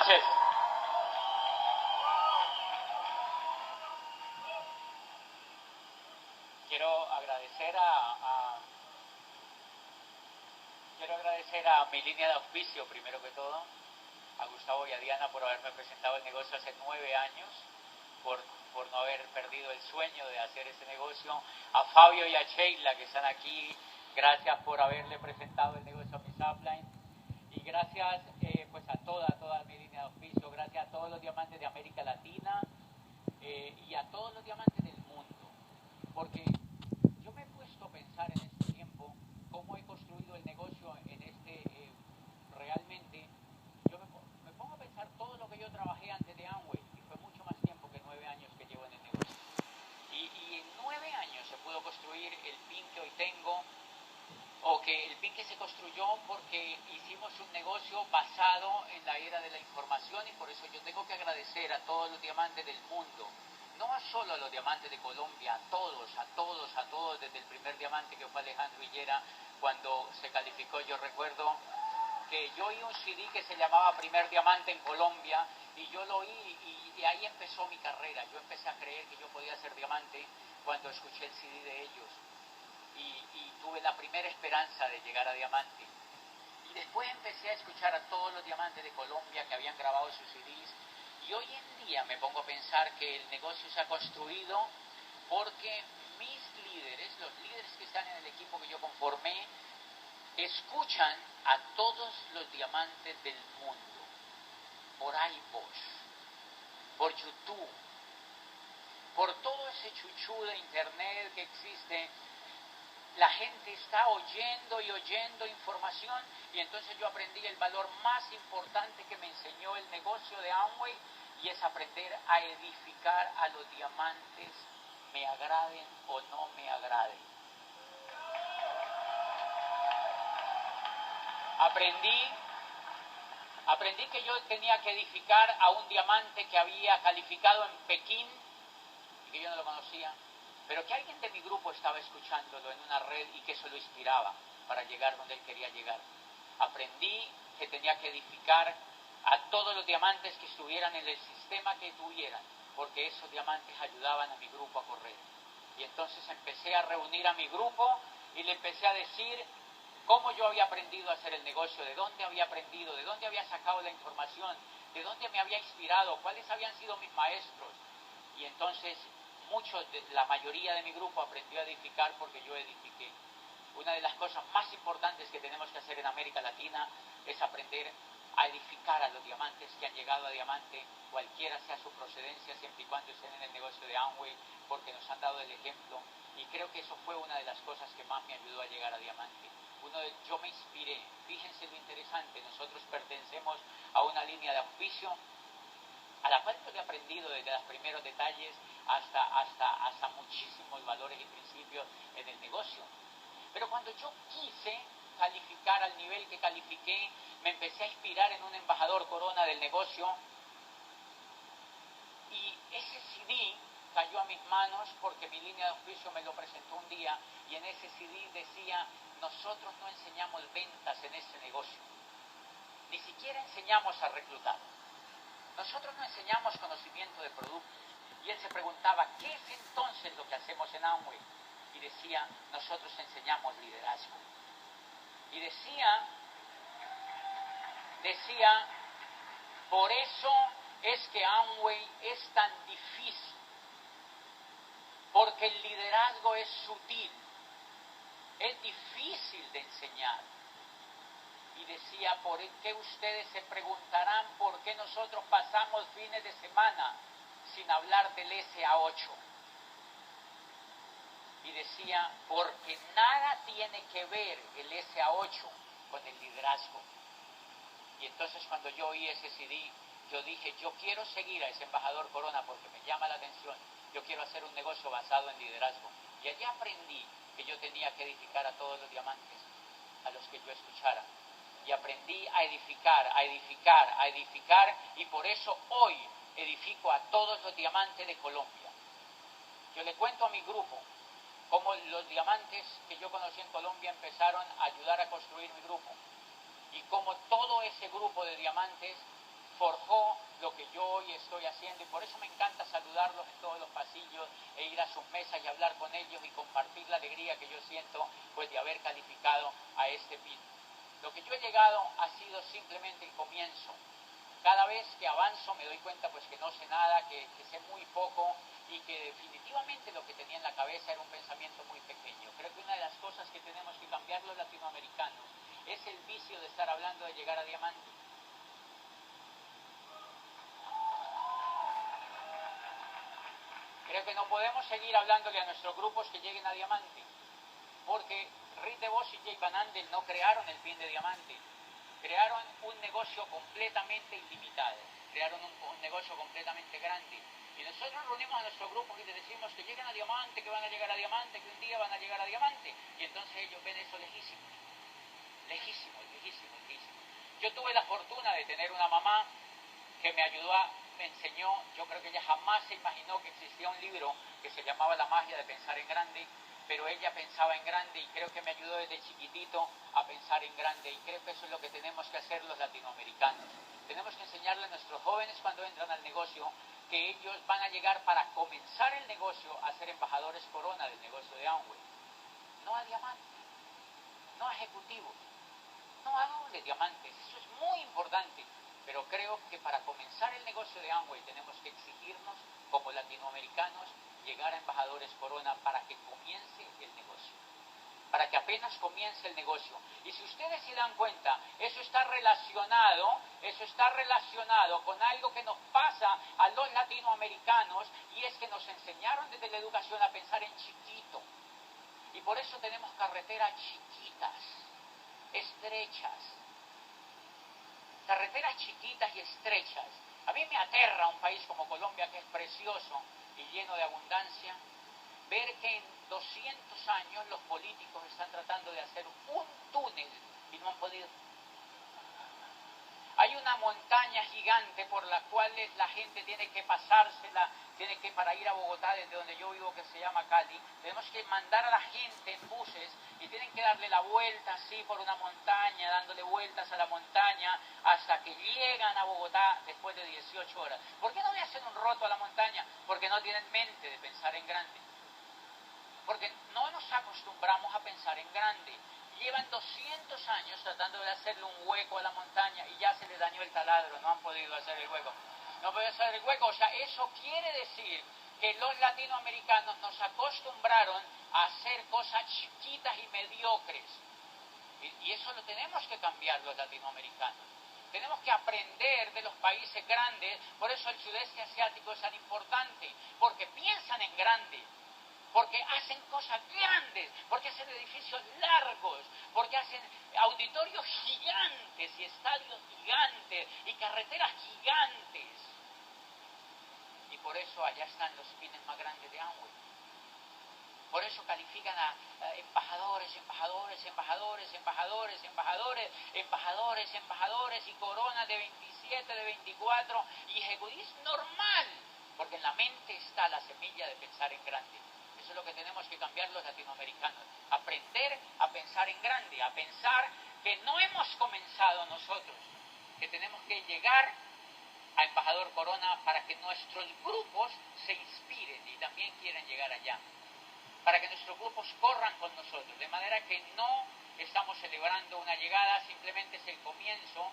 noches. Quiero agradecer a mi línea de auspicio, primero que todo, a Gustavo y a Diana por haberme presentado el negocio hace 9 años, por no haber perdido el sueño de hacer ese negocio, a Fabio y a Sheila que están aquí, gracias por haberle presentado el negocio a Miss Upline, y gracias pues a toda mi línea de auspicio, gracias a todos los diamantes de América Latina y a todos los diamantes del mundo, porque yo me he puesto a pensar en este tiempo cómo he construido el negocio en realmente, yo me pongo a pensar todo lo que yo trabajé antes de Amway, y fue mucho más tiempo que 9 años que llevo en el negocio. Y en 9 años se pudo construir el PIN que hoy tengo, o que el PIN que se construyó porque hicimos un negocio basado en la era de la información, y por eso yo tengo que agradecer a todos los diamantes del mundo, no solo a los diamantes de Colombia, a todos, desde el primer diamante que fue Alejandro Higuera, cuando se calificó. Yo recuerdo que yo oí un CD que se llamaba Primer Diamante en Colombia, y yo lo oí, y ahí empezó mi carrera. Yo empecé a creer que yo podía ser diamante cuando escuché el CD de ellos, y tuve la primera esperanza de llegar a diamante. Y después empecé a escuchar a todos los diamantes de Colombia que habían grabado sus CDs, y hoy en día me pongo a pensar que el negocio se ha construido porque mis líderes, los líderes que están en el equipo que yo conformé, escuchan a todos los diamantes del mundo, por iVoox, por YouTube, por todo ese chuchú de internet que existe. La gente está oyendo información, y entonces yo aprendí el valor más importante que me enseñó el negocio de Amway, y es aprender a edificar a los diamantes, me agraden o no me agraden. Aprendí que yo tenía que edificar a un diamante que había calificado en Pekín y que yo no lo conocía, pero que alguien de mi grupo estaba escuchándolo en una red y que eso lo inspiraba para llegar donde él quería llegar. Aprendí que tenía que edificar a todos los diamantes que estuvieran en el sistema que tuvieran, porque esos diamantes ayudaban a mi grupo a correr. Y entonces empecé a reunir a mi grupo y le empecé a decir cómo yo había aprendido a hacer el negocio, de dónde había aprendido, de dónde había sacado la información, de dónde me había inspirado, cuáles habían sido mis maestros. Y entonces la mayoría de mi grupo aprendió a edificar porque yo edifiqué. Una de las cosas más importantes que tenemos que hacer en América Latina es aprender a edificar a los diamantes que han llegado a diamante, cualquiera sea su procedencia, siempre y cuando estén en el negocio de Amway, porque nos han dado el ejemplo, y creo que eso fue una de las cosas que más me ayudó a llegar a diamante. Yo me inspiré, fíjense lo interesante, nosotros pertenecemos a una línea de auspicio a la cual yo he aprendido desde los primeros detalles hasta muchísimos valores y principios en el negocio. Pero cuando yo quise calificar al nivel que califiqué, me empecé a inspirar en un embajador corona del negocio, y ese CD cayó a mis manos porque mi línea de auspicio me lo presentó un día, y en ese CD decía: nosotros no enseñamos ventas en este negocio, ni siquiera enseñamos a reclutar. Nosotros no enseñamos conocimiento de productos. Y él se preguntaba, ¿qué es entonces lo que hacemos en Amway? Y decía, nosotros enseñamos liderazgo. Y decía, por eso es que Amway es tan difícil, porque el liderazgo es sutil, es difícil de enseñar. Y decía, ¿por qué ustedes se preguntarán por qué nosotros pasamos fines de semana sin hablar del SA8? Y decía, porque nada tiene que ver el SA8 con el liderazgo. Y entonces cuando yo oí ese CD, yo dije, yo quiero seguir a ese embajador Corona porque me llama la atención, yo quiero hacer un negocio basado en liderazgo. Y allí aprendí que yo tenía que edificar a todos los diamantes a los que yo escuchara. Y aprendí a edificar, y por eso hoy edifico a todos los diamantes de Colombia. Yo le cuento a mi grupo cómo los diamantes que yo conocí en Colombia empezaron a ayudar a construir mi grupo, y cómo todo ese grupo de diamantes forjó lo que yo hoy estoy haciendo, y por eso me encanta saludarlos en todos los pasillos e ir a sus mesas y hablar con ellos y compartir la alegría que yo siento pues de haber calificado a este PIN. Lo que yo he llegado ha sido simplemente el comienzo. Cada vez que avanzo me doy cuenta pues que no sé nada, que sé muy poco, y que definitivamente lo que tenía en la cabeza era un pensamiento muy pequeño. Creo que una de las cosas que tenemos que cambiar los latinoamericanos es el vicio de estar hablando de llegar a diamante. Creo que no podemos seguir hablándole a nuestros grupos que lleguen a diamante, porque Rick DeVos y Jay Van Andel no crearon el PIN de diamante, crearon un negocio completamente ilimitado, crearon un negocio completamente grande. Y nosotros reunimos a nuestros grupos y les decimos que lleguen a diamante, que van a llegar a diamante, que un día van a llegar a diamante. Y entonces ellos ven eso lejísimo, lejísimo, lejísimo, lejísimo. Yo tuve la fortuna de tener una mamá que me ayudó, me enseñó. Yo creo que ella jamás se imaginó que existía un libro que se llamaba La magia de pensar en grande, pero ella pensaba en grande, y creo que me ayudó desde chiquitito a pensar en grande, y creo que eso es lo que tenemos que hacer los latinoamericanos. Tenemos que enseñarle a nuestros jóvenes cuando entran al negocio que ellos van a llegar para comenzar el negocio a ser embajadores corona del negocio de Amway, no a diamantes, no a ejecutivos, no a doble diamantes. Eso es muy importante. Pero creo que para comenzar el negocio de Amway tenemos que exigirnos como latinoamericanos llegar a embajadores corona para que comience el negocio, para que apenas comience el negocio. Y si ustedes se dan cuenta, eso está relacionado con algo que nos pasa a los latinoamericanos, y es que nos enseñaron desde la educación a pensar en chiquito. Y por eso tenemos carreteras chiquitas, estrechas, carreteras chiquitas y estrechas. A mí me aterra un país como Colombia, que es precioso y lleno de abundancia, ver que en 200 años los políticos están tratando de hacer un túnel y no han podido. Hay una montaña gigante por la cual la gente tiene que pasársela, tiene que, para ir a Bogotá, desde donde yo vivo, que se llama Cali, tenemos que mandar a la gente en buses y tienen que darle la vuelta así por una montaña, dándole vueltas a la montaña hasta que llegan a Bogotá después de 18 horas. ¿Por qué no le hacen un roto a la montaña? Porque no tienen mente de pensar en grande. Porque no nos acostumbramos a pensar en grande. Llevan 200 años tratando de hacerle un hueco a la montaña y ya se les dañó el taladro, no han podido hacer el hueco. No pueden hacer el hueco. O sea, eso quiere decir que los latinoamericanos nos acostumbraron a hacer cosas chiquitas y mediocres. Y eso lo tenemos que cambiar los latinoamericanos. Tenemos que aprender de los países grandes. Por eso el sudeste asiático es tan importante, porque piensan en grande, porque hacen cosas grandes, porque hacen edificios largos, porque hacen auditorios gigantes y estadios gigantes y carreteras gigantes. Y por eso allá están los pines más grandes de Amway. Por eso califican a embajadores, embajadores, embajadores, embajadores, embajadores, embajadores, embajadores, y coronas de 27, de 24, y ejecutivos normal, porque en la mente está la semilla de pensar en grande. Eso es lo que tenemos que cambiar los latinoamericanos. Aprender a pensar en grande, a pensar que no hemos comenzado nosotros, que tenemos que llegar a embajador corona para que nuestros grupos se inspiren y también quieran llegar allá, para que nuestros grupos corran con nosotros, de manera que no estamos celebrando una llegada, simplemente es el comienzo.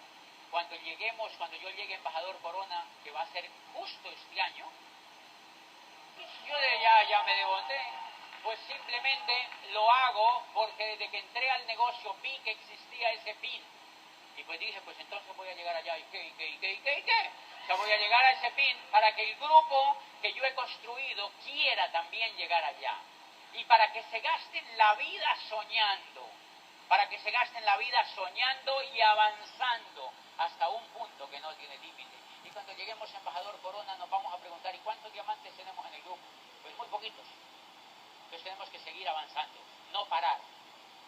Cuando yo llegue a embajador corona, que va a ser justo este año, yo ya me desbondé, pues simplemente lo hago porque desde que entré al negocio vi que existía ese PIN. Y pues dije, pues entonces voy a llegar allá, ¿y qué? O sea, voy a llegar a ese PIN para que el grupo que yo he construido quiera también llegar allá. Y para que se gasten la vida soñando, y avanzando hasta un punto que no tiene límite. Y cuando lleguemos a embajador corona nos vamos a preguntar, ¿y cuántos diamantes tenemos en el grupo? Pues muy poquitos. Entonces tenemos que seguir avanzando, no parar.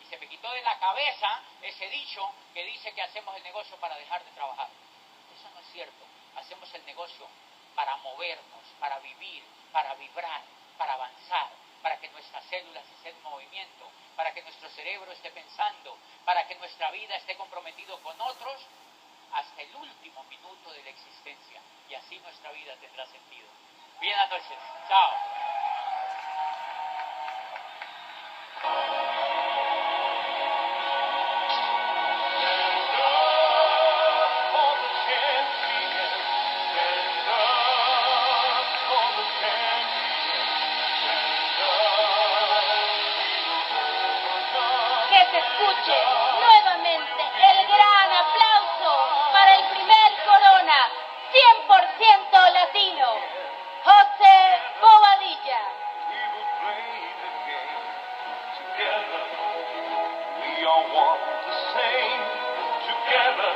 Y se me quitó de la cabeza ese dicho que dice que hacemos el negocio para dejar de trabajar. Eso no es cierto. Hacemos el negocio para movernos, para vivir, para vibrar, para avanzar, para que nuestras células estén en movimiento, para que nuestro cerebro esté pensando, para que nuestra vida esté comprometido con otros, hasta el último minuto de la existencia, y así nuestra vida tendrá sentido. Buenas noches. Chao. Que se escuche nuevamente el gran aplauso para el primer Corona 100% latino, José Bobadilla. We all want the same. Together,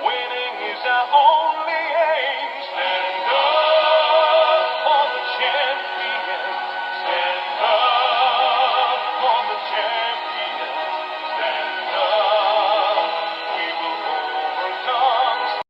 winning is our only